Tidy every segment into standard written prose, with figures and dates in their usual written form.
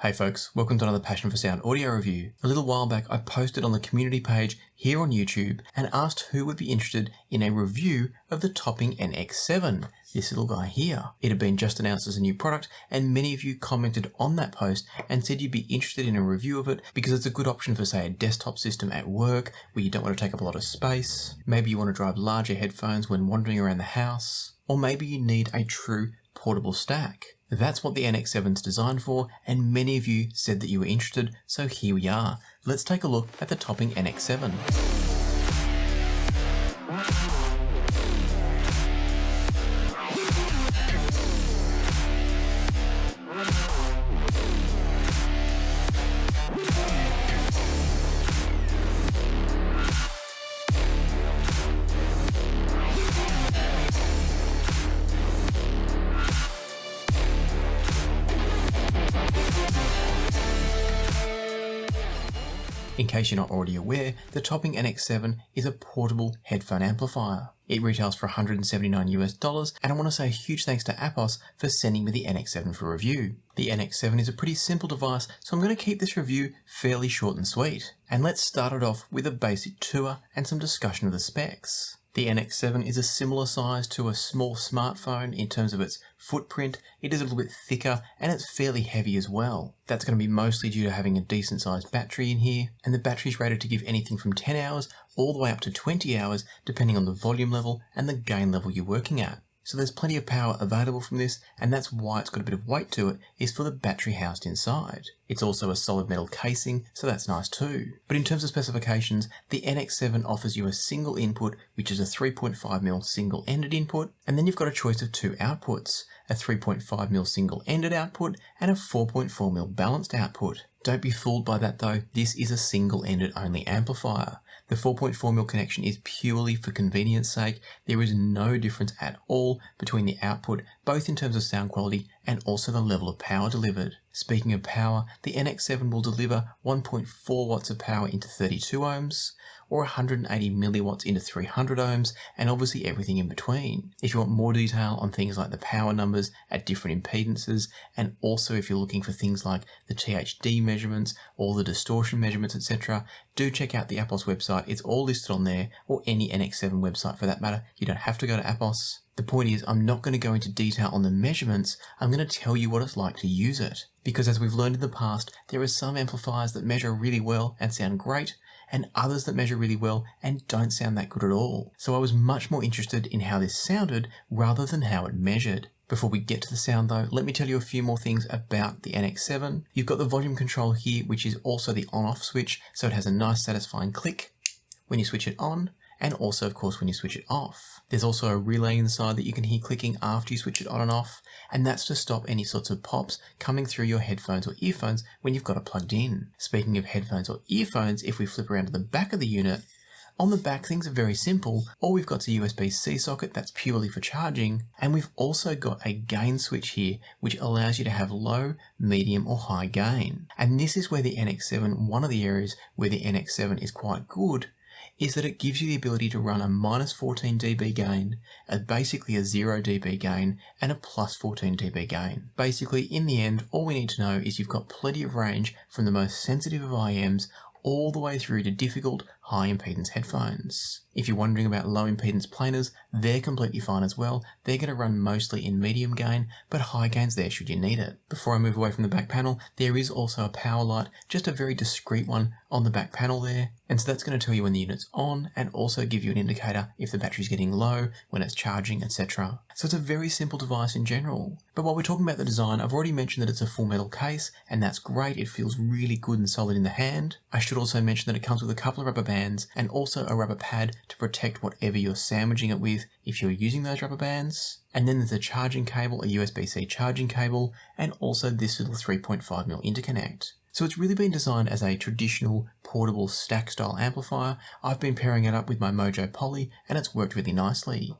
Hey folks, welcome to another Passion for Sound audio review. A little while back I posted on the community page here on YouTube and asked who would be interested in a review of the Topping NX7, this little guy here. It had been just announced as a new product and many of you commented on that post and said you'd be interested in a review of it because it's a good option for, say, a desktop system at work where you don't want to take up a lot of space. Maybe you want to drive larger headphones when wandering around the house, or maybe you need a true portable stack. That's what the NX7's designed for, and many of you said that you were interested, so here we are. Let's take a look at the Topping NX7. In case you're not already aware, the Topping NX7 is a portable headphone amplifier. It retails for $179 and I want to say a huge thanks to Appos for sending me the NX7 for review. The NX7 is a pretty simple device, so I'm going to keep this review fairly short and sweet. And let's start it off with a basic tour and some discussion of the specs. The NX7 is a similar size to a small smartphone in terms of its footprint. It is a little bit thicker and it's fairly heavy as well. That's going to be mostly due to having a decent sized battery in here, and the battery is rated to give anything from 10 hours all the way up to 20 hours depending on the volume level and the gain level you're working at. So there's plenty of power available from this, and that's why it's got a bit of weight to it, is for the battery housed inside. It's also a solid metal casing, so that's nice too. But in terms of specifications, the NX7 offers you a single input, which is a 3.5mm single-ended input, and then you've got a choice of two outputs, a 3.5mm single-ended output and a 4.4mm balanced output. Don't be fooled by that though, this is a single-ended only amplifier. The 4.4mm connection is purely for convenience sake. There is no difference at all between the output, both in terms of sound quality and also the level of power delivered. Speaking of power, the NX7 will deliver 1.4 watts of power into 32 ohms, or 180 milliwatts into 300 ohms, and obviously everything in between. If you want more detail on things like the power numbers at different impedances, and also if you're looking for things like the THD measurements or the distortion measurements, etc., do check out the Appos website. It's all listed on there, or any NX7 website for that matter. You don't have to go to Appos. The point is, I'm not going to go into detail on the measurements, I'm going to tell you what it's like to use it. Because as we've learned in the past, there are some amplifiers that measure really well and sound great, and others that measure really well and don't sound that good at all. So I was much more interested in how this sounded rather than how it measured. Before we get to the sound though, let me tell you a few more things about the NX7. You've got the volume control here, which is also the on-off switch, so it has a nice satisfying click when you switch it on, and also of course when you switch it off. There's also a relay inside that you can hear clicking after you switch it on and off, and that's to stop any sorts of pops coming through your headphones or earphones when you've got it plugged in. Speaking of headphones or earphones, if we flip around to the back of the unit, on the back things are very simple. All we've got is a USB-C socket that's purely for charging, and we've also got a gain switch here which allows you to have low, medium or high gain. And this is where the NX7, one of the areas where the NX7 is quite good, is that it gives you the ability to run a minus 14 dB gain, basically a 0 dB gain, and a plus 14 dB gain. Basically, in the end, all we need to know is you've got plenty of range from the most sensitive of IMs all the way through to difficult high impedance headphones. If you're wondering about low impedance planers, they're completely fine as well. They're going to run mostly in medium gain, but high gains there should you need it. Before I move away from the back panel, there is also a power light, just a very discreet one on the back panel there. And so that's going to tell you when the unit's on and also give you an indicator if the battery's getting low, when it's charging, etc. So it's a very simple device in general. But while we're talking about the design, I've already mentioned that it's a full metal case, and that's great. It feels really good and solid in the hand. I should also mention that it comes with a couple of rubber bands and also a rubber pad to protect whatever you're sandwiching it with if you're using those rubber bands. And then there's a charging cable, a USB-C charging cable, and also this little 3.5mm interconnect. So it's really been designed as a traditional portable stack style amplifier. I've been pairing it up with my Mojo Poly and it's worked really nicely.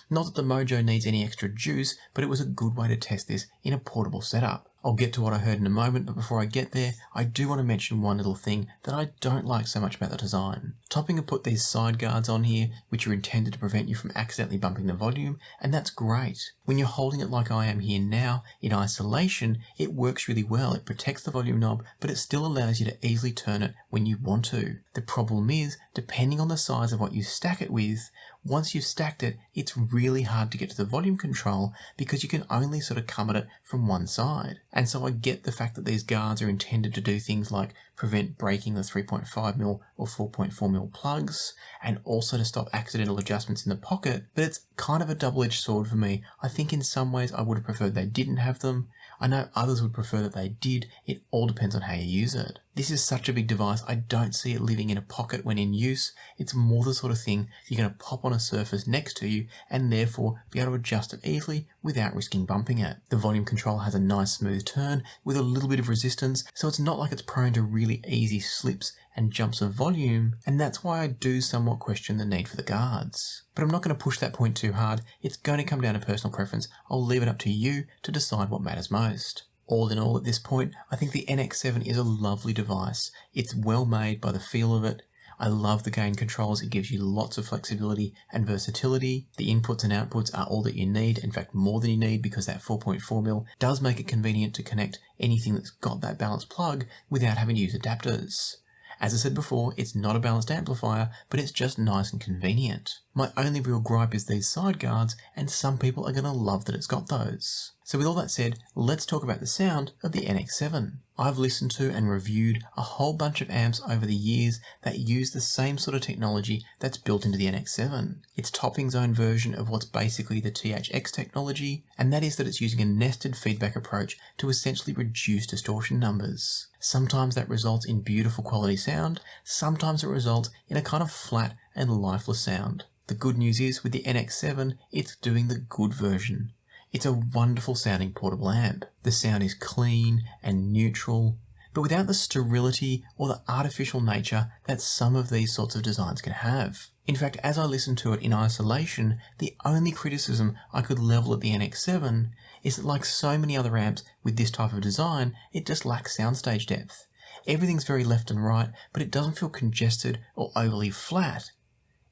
Not that the Mojo needs any extra juice, but it was a good way to test this in a portable setup. I'll get to what I heard in a moment, but before I get there, I do want to mention one little thing that I don't like so much about the design. Topping have put these side guards on here, which are intended to prevent you from accidentally bumping the volume, and that's great. When you're holding it like I am here now, in isolation, it works really well. It protects the volume knob, but it still allows you to easily turn it when you want to. The problem is, depending on the size of what you stack it with, once you've stacked it, it's really hard to get to the volume control because you can only sort of come at it from one side. And so I get the fact that these guards are intended to do things like prevent breaking the 3.5mm or 4.4mm plugs, and also to stop accidental adjustments in the pocket, but it's kind of a double-edged sword for me. I think in some ways I would have preferred they didn't have them. I know others would prefer that they did. It all depends on how you use it. This is such a big device, I don't see it living in a pocket when in use. It's more the sort of thing you're going to pop on a surface next to you and therefore be able to adjust it easily without risking bumping it. The volume control has a nice smooth turn with a little bit of resistance, so it's not like it's prone to really easy slips and jumps of volume, and that's why I do somewhat question the need for the guards. But I'm not going to push that point too hard. It's going to come down to personal preference. I'll leave it up to you to decide what matters most. All in all, at this point, I think the NX7 is a lovely device. It's well made by the feel of it. I love the gain controls. It gives you lots of flexibility and versatility. The inputs and outputs are all that you need, in fact more than you need, because that 4.4mm does make it convenient to connect anything that's got that balanced plug without having to use adapters. As I said before, it's not a balanced amplifier, but it's just nice and convenient. My only real gripe is these side guards, and some people are going to love that it's got those. So with all that said, let's talk about the sound of the NX7. I've listened to and reviewed a whole bunch of amps over the years that use the same sort of technology that's built into the NX7. It's Topping's own version of what's basically the THX technology, and that is that it's using a nested feedback approach to essentially reduce distortion numbers. Sometimes that results in beautiful quality sound, sometimes it results in a kind of flat and lifeless sound. The good news is, with the NX7, it's doing the good version. It's a wonderful sounding portable amp. The sound is clean and neutral, but without the sterility or the artificial nature that some of these sorts of designs can have. In fact, as I listened to it in isolation, the only criticism I could level at the NX7 is that, like so many other amps with this type of design, it just lacks soundstage depth. Everything's very left and right, but it doesn't feel congested or overly flat.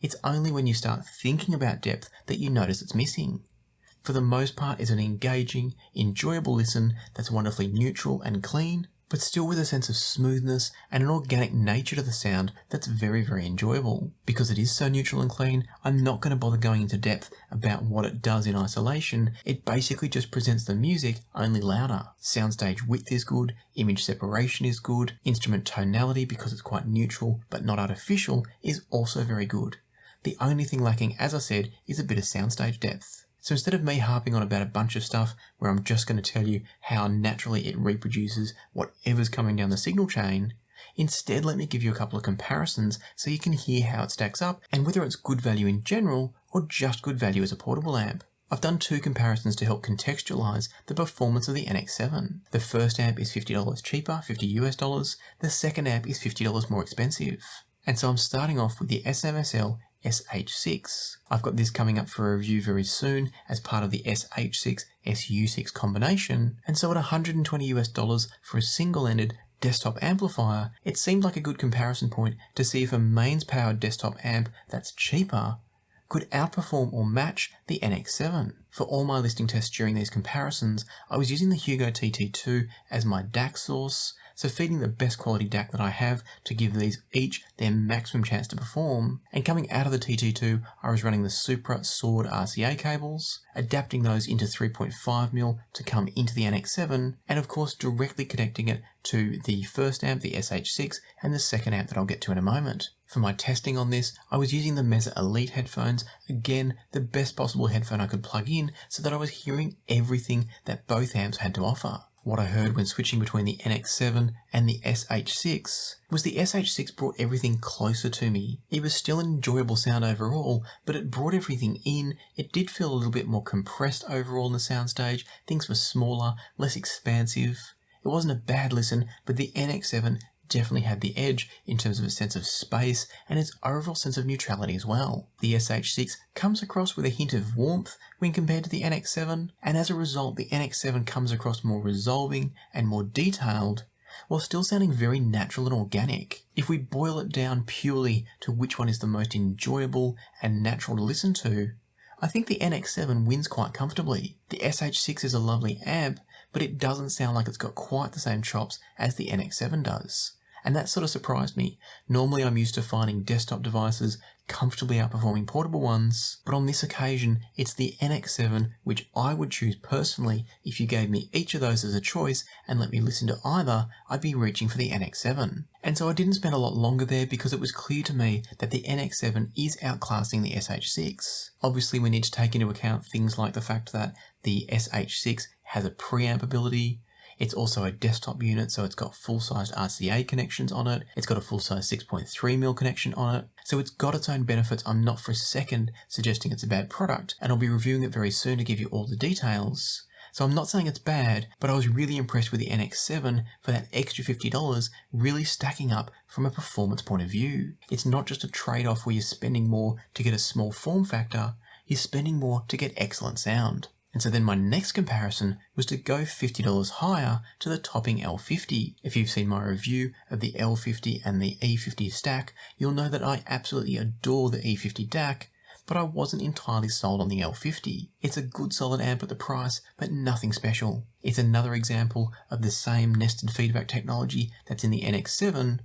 It's only when you start thinking about depth that you notice it's missing. For the most part, it's an engaging, enjoyable listen that's wonderfully neutral and clean, but still with a sense of smoothness and an organic nature to the sound that's very, very enjoyable. Because it is so neutral and clean, I'm not going to bother going into depth about what it does in isolation. It basically just presents the music, only louder. Soundstage width is good, image separation is good, instrument tonality, because it's quite neutral but not artificial, is also very good. The only thing lacking, as I said, is a bit of soundstage depth. So instead of me harping on about a bunch of stuff where I'm just going to tell you how naturally it reproduces whatever's coming down the signal chain, instead let me give you a couple of comparisons so you can hear how it stacks up and whether it's good value in general or just good value as a portable amp. I've done two comparisons to help contextualize the performance of the NX7. The first amp is $50 cheaper, $50 US. The second amp is $50 more expensive. And so I'm starting off with the SMSL SH6. I've got this coming up for a review very soon as part of the SH6 SU6 combination, and so at $120 US for a single-ended desktop amplifier, it seemed like a good comparison point to see if a mains powered desktop amp that's cheaper could outperform or match the NX7. For all my listening tests during these comparisons, I was using the Hugo TT2 as my DAC source, so feeding the best quality DAC that I have to give these each their maximum chance to perform. And coming out of the TT2, I was running the Supra Sword RCA cables, adapting those into 3.5mm to come into the NX7, and of course directly connecting it to the first amp, the SH6, and the second amp that I'll get to in a moment. For my testing on this, I was using the Mesa Elite headphones, again the best possible headphone I could plug in so that I was hearing everything that both amps had to offer. What I heard when switching between the NX7 and the SH6 was the SH6 brought everything closer to me. It was still an enjoyable sound overall, but it brought everything in. It did feel a little bit more compressed overall in the soundstage. Things were smaller, less expansive. It wasn't a bad listen, but the NX7 definitely had the edge in terms of its sense of space and its overall sense of neutrality as well. The SH6 comes across with a hint of warmth when compared to the NX7, and as a result the NX7 comes across more resolving and more detailed, while still sounding very natural and organic. If we boil it down purely to which one is the most enjoyable and natural to listen to, I think the NX7 wins quite comfortably. The SH6 is a lovely amp, but it doesn't sound like it's got quite the same chops as the NX7 does. And that sort of surprised me. Normally I'm used to finding desktop devices comfortably outperforming portable ones, but on this occasion it's the NX7 which I would choose personally. If you gave me each of those as a choice and let me listen to either, I'd be reaching for the NX7. And so I didn't spend a lot longer there because it was clear to me that the NX7 is outclassing the SH6. Obviously we need to take into account things like the fact that the SH6 has a preamp ability. It's also a desktop unit, so it's got full-sized RCA connections on it. It's got a full-size 6.3mm connection on it. So it's got its own benefits. I'm not for a second suggesting it's a bad product, and I'll be reviewing it very soon to give you all the details. So I'm not saying it's bad, but I was really impressed with the NX7 for that extra $50 really stacking up from a performance point of view. It's not just a trade-off where you're spending more to get a small form factor, you're spending more to get excellent sound. And so then my next comparison was to go $50 higher to the Topping L50. If you've seen my review of the L50 and the E50 stack, you'll know that I absolutely adore the E50 DAC, but I wasn't entirely sold on the L50. It's a good solid amp at the price, but nothing special. It's another example of the same nested feedback technology that's in the NX7,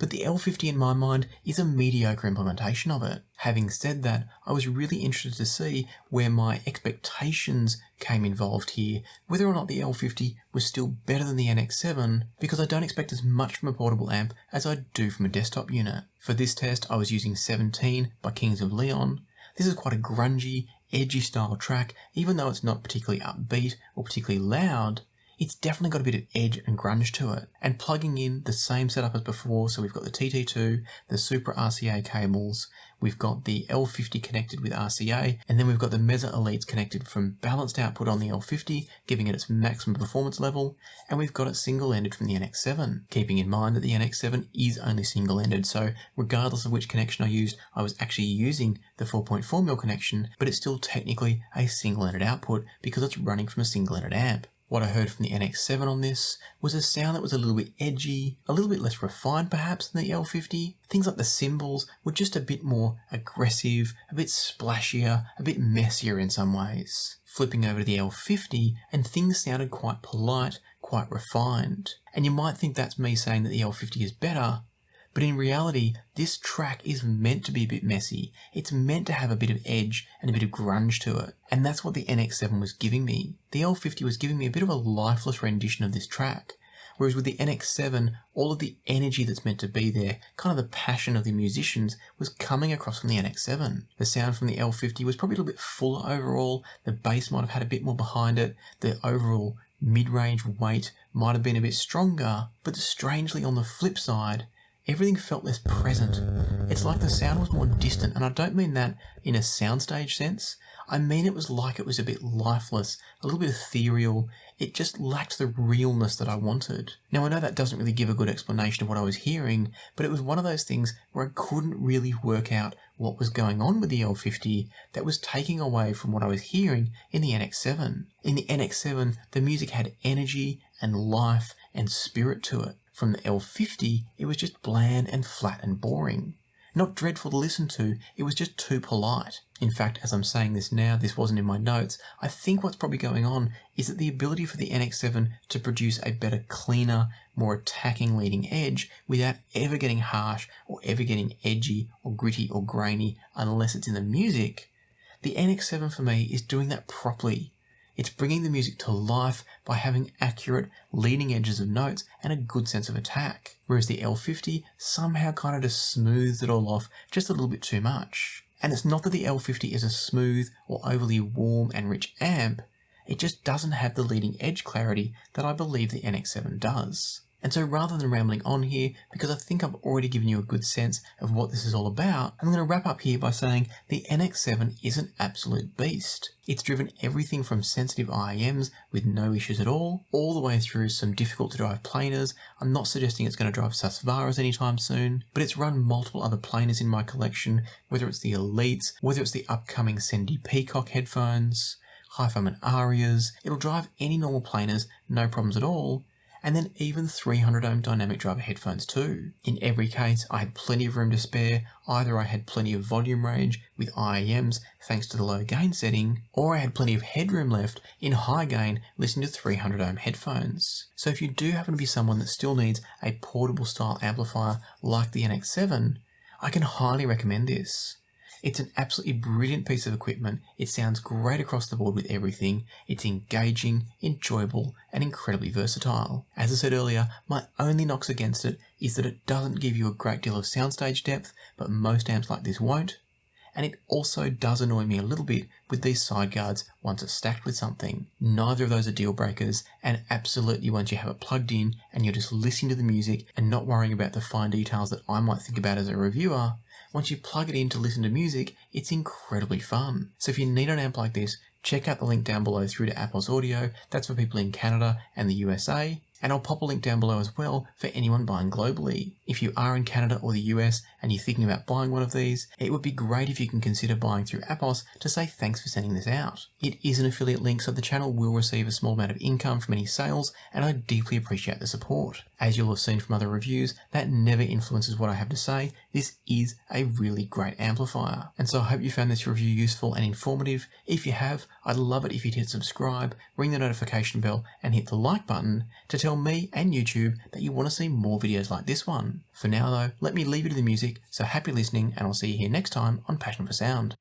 but the L50 in my mind is a mediocre implementation of it. Having said that, I was really interested to see where my expectations came involved here, whether or not the L50 was still better than the NX7, because I don't expect as much from a portable amp as I do from a desktop unit. For this test, I was using 17 by Kings of Leon. This is quite a grungy, edgy style track. Even though it's not particularly upbeat or particularly loud, it's definitely got a bit of edge and grunge to it. And plugging in the same setup as before, so we've got the TT2, the Super RCA cables, we've got the L50 connected with RCA, and then we've got the Mesa Elites connected from balanced output on the L50, giving it its maximum performance level, and we've got it single-ended from the NX7, keeping in mind that the NX7 is only single-ended, so regardless of which connection I used, I was actually using the 4.4mm connection, but it's still technically a single-ended output because it's running from a single-ended amp. What I heard from the NX7 on this was a sound that was a little bit edgy, a little bit less refined perhaps than the L50. Things like the cymbals were just a bit more aggressive, a bit splashier, a bit messier in some ways. Flipping over to the L50 and things sounded quite polite, quite refined. And you might think that's me saying that the L50 is better, but in reality, this track is meant to be a bit messy. It's meant to have a bit of edge and a bit of grunge to it. And that's what the NX7 was giving me. The L50 was giving me a bit of a lifeless rendition of this track. Whereas with the NX7, all of the energy that's meant to be there, kind of the passion of the musicians, was coming across from the NX7. The sound from the L50 was probably a little bit fuller overall. The bass might have had a bit more behind it. The overall mid-range weight might have been a bit stronger. But strangely, on the flip side, everything felt less present. It's like the sound was more distant, and I don't mean that in a soundstage sense. I mean it was like it was a bit lifeless, a little bit ethereal. It just lacked the realness that I wanted. Now I know that doesn't really give a good explanation of what I was hearing, but it was one of those things where I couldn't really work out what was going on with the L50 that was taking away from what I was hearing in the NX7. In the NX7, the music had energy and life and spirit to it. From the L50, it was just bland and flat and boring. Not dreadful to listen to, it was just too polite. In fact, as I'm saying this now, this wasn't in my notes, I think what's probably going on is that the ability for the NX7 to produce a better, cleaner, more attacking leading edge without ever getting harsh or ever getting edgy or gritty or grainy unless it's in the music, the NX7 for me is doing that properly. It's bringing the music to life by having accurate leading edges of notes and a good sense of attack, whereas the L50 somehow kind of just smooths it all off just a little bit too much. And it's not that the L50 is a smooth or overly warm and rich amp, it just doesn't have the leading edge clarity that I believe the NX7 does. And so rather than rambling on here, because I think I've already given you a good sense of what this is all about, I'm going to wrap up here by saying the NX7 is an absolute beast. It's driven everything from sensitive IEMs with no issues at all the way through some difficult to drive planers. I'm not suggesting it's going to drive Susvaras anytime soon, but it's run multiple other planers in my collection, whether it's the Elites, whether it's the upcoming Sendy Peacock headphones, Hi-Fi and Arias. It'll drive any normal planers, no problems at all. And then even 300 ohm dynamic driver headphones too. In every case, I had plenty of room to spare. Either I had plenty of volume range with IEMs thanks to the low gain setting, or I had plenty of headroom left in high gain listening to 300 ohm headphones. So if you do happen to be someone that still needs a portable style amplifier like the NX7, I can highly recommend this. It's an absolutely brilliant piece of equipment. It sounds great across the board with everything. It's engaging, enjoyable, and incredibly versatile. As I said earlier, my only knocks against it is that it doesn't give you a great deal of soundstage depth, but most amps like this won't. And it also does annoy me a little bit with these side guards once it's stacked with something. Neither of those are deal breakers, and absolutely once you have it plugged in and you're just listening to the music and not worrying about the fine details that I might think about as a reviewer, once you plug it in to listen to music, it's incredibly fun. So if you need an amp like this, check out the link down below through to Apple's Audio. That's for people in Canada and the USA. And I'll pop a link down below as well for anyone buying globally. If you are in Canada or the US and you're thinking about buying one of these, it would be great if you can consider buying through Appos to say thanks for sending this out. It is an affiliate link, so the channel will receive a small amount of income from any sales, and I deeply appreciate the support. As you'll have seen from other reviews, that never influences what I have to say. This is a really great amplifier. And so I hope you found this review useful and informative. If you have, I'd love it if you'd hit subscribe, ring the notification bell, and hit the like button to tell me and YouTube that you want to see more videos like this one. For now though, let me leave you to the music, so happy listening, and I'll see you here next time on Passion for Sound.